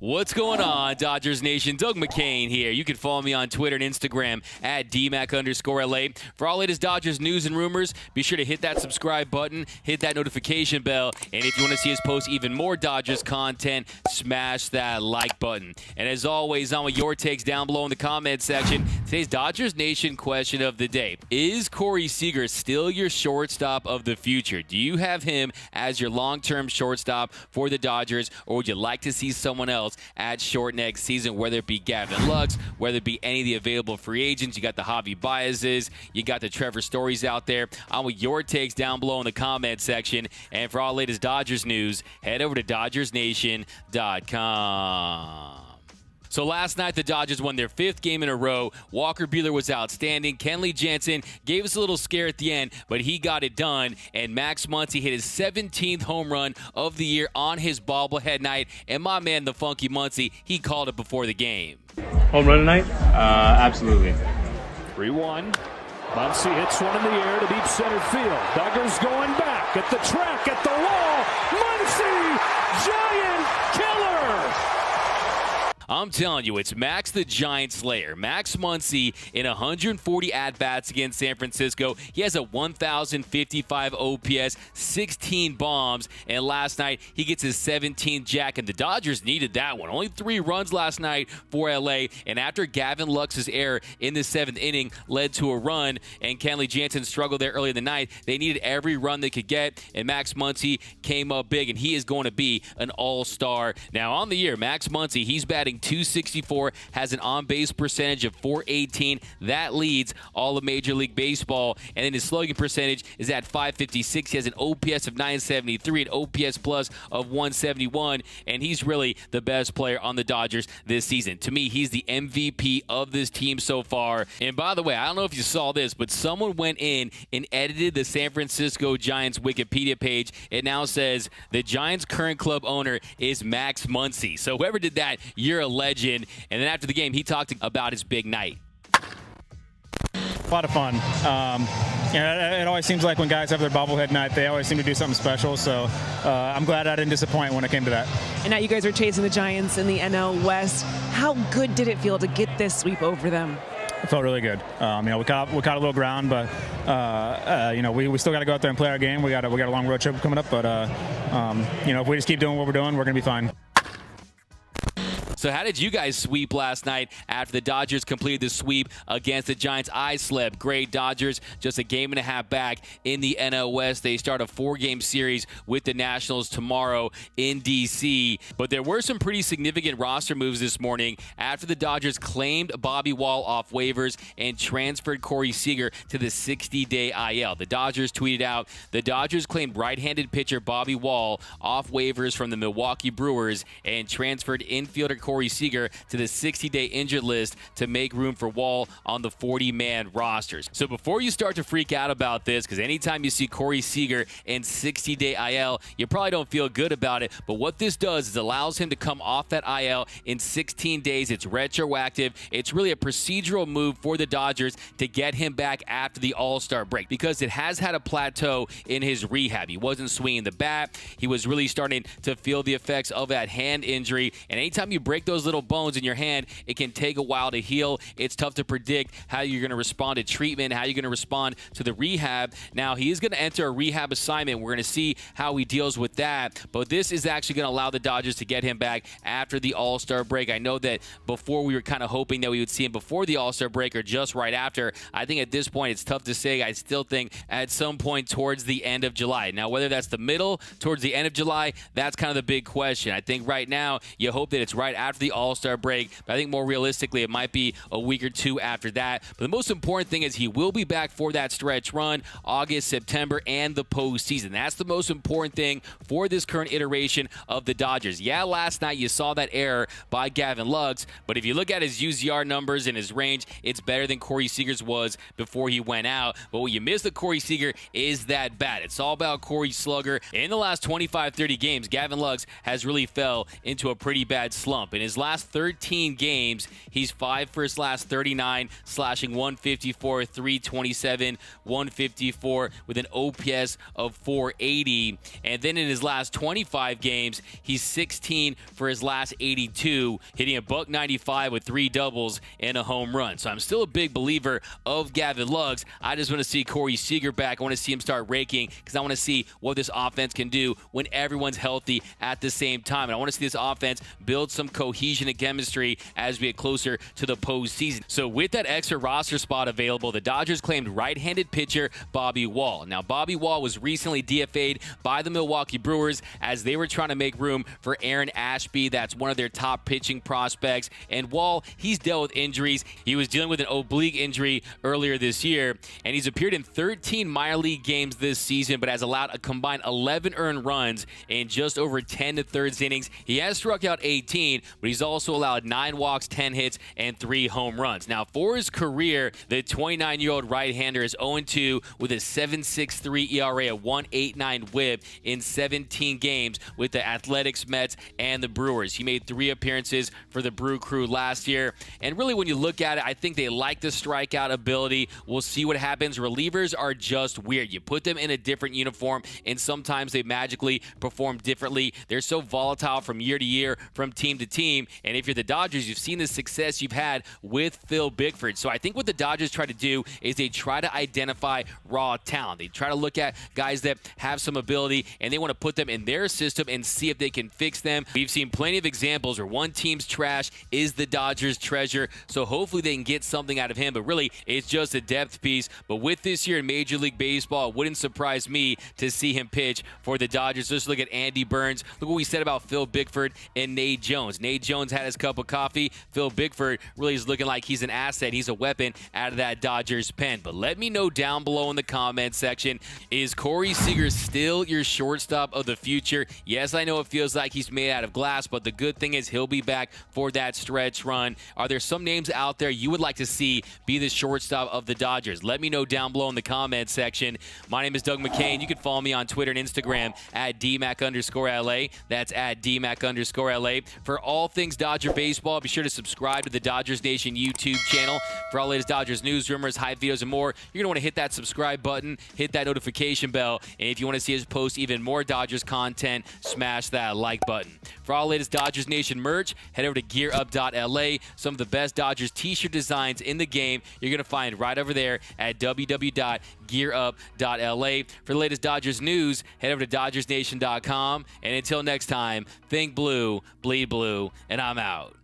What's going on, Dodgers Nation? Doug McCain here. You can follow me on Twitter and Instagram at DMAC_LA. For all latest Dodgers news and rumors, be sure to hit that subscribe button, hit that notification bell, and if you want to see us post even more Dodgers content, smash that like button. And as always, I want your takes down below in the comment section. Today's Dodgers Nation question of the day: is Corey Seager still your shortstop of the future? Do you have him as your long-term shortstop for the Dodgers, or would you like to see someone else at short next season, whether it be Gavin Lux, whether it be any of the available free agents? You got the Javi Baez's, you got the Trevor Stories out there. I want your takes down below in the comment section. And for all latest Dodgers news, head over to DodgersNation.com. So last night, the Dodgers won their 5th game in a row. Walker Buehler was outstanding. Kenley Jansen gave us a little scare at the end, but he got it done. And Max Muncy hit his 17th home run of the year on his bobblehead night. And my man, the Funky Muncy, he called it before the game. Home run tonight? Absolutely. 3-1. Muncy hits one in the air to deep center field. Duggar's going back at the track, at the wall. Muncy, giant killer! I'm telling you, it's Max the Giant Slayer. Max Muncy in 140 at-bats against San Francisco. He has a 1,055 OPS, 16 bombs, and last night he gets his 17th jack, and the Dodgers needed that one. Only 3 runs last night for LA, and after Gavin Lux's error in the 7th inning led to a run, and Kenley Jansen struggled there early in the night, they needed every run they could get, and Max Muncy came up big, and he is going to be an all-star. Now, on the year, Max Muncy, he's batting .264, has an on-base percentage of .418. That leads all of Major League Baseball. And then his slugging percentage is at .556. He has an OPS of .973, an OPS plus of .171, and he's really the best player on the Dodgers this season. To me, he's the MVP of this team so far. And by the way, I don't know if you saw this, but someone went in and edited the San Francisco Giants Wikipedia page. It now says the Giants' current club owner is Max Muncy. So whoever did that, you're a legend. And then after the game, he talked about his big night. A lot of fun. It always seems like when guys have their bobblehead night, they always seem to do something special. So I'm glad I didn't disappoint when it came to that. And now you guys are chasing the Giants in the NL West. How good did it feel to get this sweep over them? It felt really good. We caught a little ground, but we still got to go out there and play our game. We got a long road trip coming up, but if we just keep doing what we're doing, we're gonna be fine. So how did you guys sweep last night after the Dodgers completed the sweep against the Giants? I slept great. Dodgers just a game and a half back in the NL West. They start a 4-game series with the Nationals tomorrow in D.C. But there were some pretty significant roster moves this morning after the Dodgers claimed Bobby Dahl off waivers and transferred Corey Seager to the 60-day IL. The Dodgers tweeted out, the Dodgers claimed right-handed pitcher Bobby Dahl off waivers from the Milwaukee Brewers and transferred infielder Corey Seager to the 60-day injured list to make room for Wall on the 40-man rosters. So before you start to freak out about this, because anytime you see Corey Seager in 60-day IL, you probably don't feel good about it. But what this does is allows him to come off that IL in 16 days. It's retroactive. It's really a procedural move for the Dodgers to get him back after the All-Star break, because it has had a plateau in his rehab. He wasn't swinging the bat. He was really starting to feel the effects of that hand injury. And anytime you break those little bones in your hand, it can take a while to heal. It's tough to predict how you're going to respond to treatment, how you're going to respond to the rehab. Now, he is going to enter a rehab assignment. We're going to see how he deals with that. But this is actually going to allow the Dodgers to get him back after the All-Star break. I know that before we were kind of hoping that we would see him before the All-Star break or just right after. I think at this point it's tough to say. I still think at some point towards the end of July. Now, whether that's the middle, towards the end of July, that's kind of the big question. I think right now you hope that it's right after the All-Star break, but I think more realistically it might be a week or two after that. But the most important thing is he will be back for that stretch run, August, September, and the postseason. That's the most important thing for this current iteration of the Dodgers. Yeah, last night you saw that error by Gavin Lux, but if you look at his UZR numbers and his range, it's better than Corey Seager's was before he went out. But what you miss with Corey Seager is that bat. It's all about Corey Slugger. In the last 25-30 games, Gavin Lux has really fell into a pretty bad slump. In his last 13 games, he's 5 for his last 39, slashing 154, 327, 154 with an OPS of 480. And then in his last 25 games, he's 16 for his last 82, hitting a .195 with 3 doubles and a home run. So I'm still a big believer of Gavin Lux. I just want to see Corey Seager back. I want to see him start raking because I want to see what this offense can do when everyone's healthy at the same time. And I want to see this offense build some cohesion and chemistry as we get closer to the postseason. So with that extra roster spot available, the Dodgers claimed right-handed pitcher Bobby Dahl. Now, Bobby Dahl was recently DFA'd by the Milwaukee Brewers as they were trying to make room for Aaron Ashby. That's one of their top pitching prospects. And Dahl, he's dealt with injuries. He was dealing with an oblique injury earlier this year, and he's appeared in 13 minor league games this season, but has allowed a combined 11 earned runs in just over 10 2/3 innings. He has struck out 18, but he's also allowed 9 walks, 10 hits, and 3 home runs. Now, for his career, the 29-year-old right-hander is 0-2 with a 7.63 ERA, a 1.89 WHIP in 17 games with the Athletics, Mets, and the Brewers. He made 3 appearances for the Brew Crew last year. And really, when you look at it, I think they like the strikeout ability. We'll see what happens. Relievers are just weird. You put them in a different uniform, and sometimes they magically perform differently. They're so volatile from year to year, from team to team. And if you're the Dodgers, you've seen the success you've had with Phil Bickford. So I think what the Dodgers try to do is they try to identify raw talent. They try to look at guys that have some ability, and they want to put them in their system and see if they can fix them. We've seen plenty of examples where one team's trash is the Dodgers' treasure. So hopefully they can get something out of him. But really, it's just a depth piece. But with this year in Major League Baseball, it wouldn't surprise me to see him pitch for the Dodgers. Just look at Andy Burns. Look what we said about Phil Bickford and Nate Jones. Nate Jones had his cup of coffee. Phil Bickford really is looking like he's an asset. He's a weapon out of that Dodgers pen. But let me know down below in the comment section, is Corey Seager still your shortstop of the future? Yes, I know it feels like he's made out of glass, but the good thing is he'll be back for that stretch run. Are there some names out there you would like to see be the shortstop of the Dodgers? Let me know down below in the comment section. My name is Doug McCain. You can follow me on Twitter and Instagram at DMac_LA. That's at DMac_LA. For all things Dodger baseball, be sure to subscribe to the Dodgers Nation YouTube channel. For all latest Dodgers news, rumors, hype videos, and more, you're going to want to hit that subscribe button, hit that notification bell, and if you want to see us post even more Dodgers content, smash that like button. For all latest Dodgers Nation merch, head over to gearup.la. Some of the best Dodgers t-shirt designs in the game you're going to find right over there at www.gearup.la. For the latest Dodgers news, head over to DodgersNation.com. And until next time, think blue, bleed blue, and I'm out.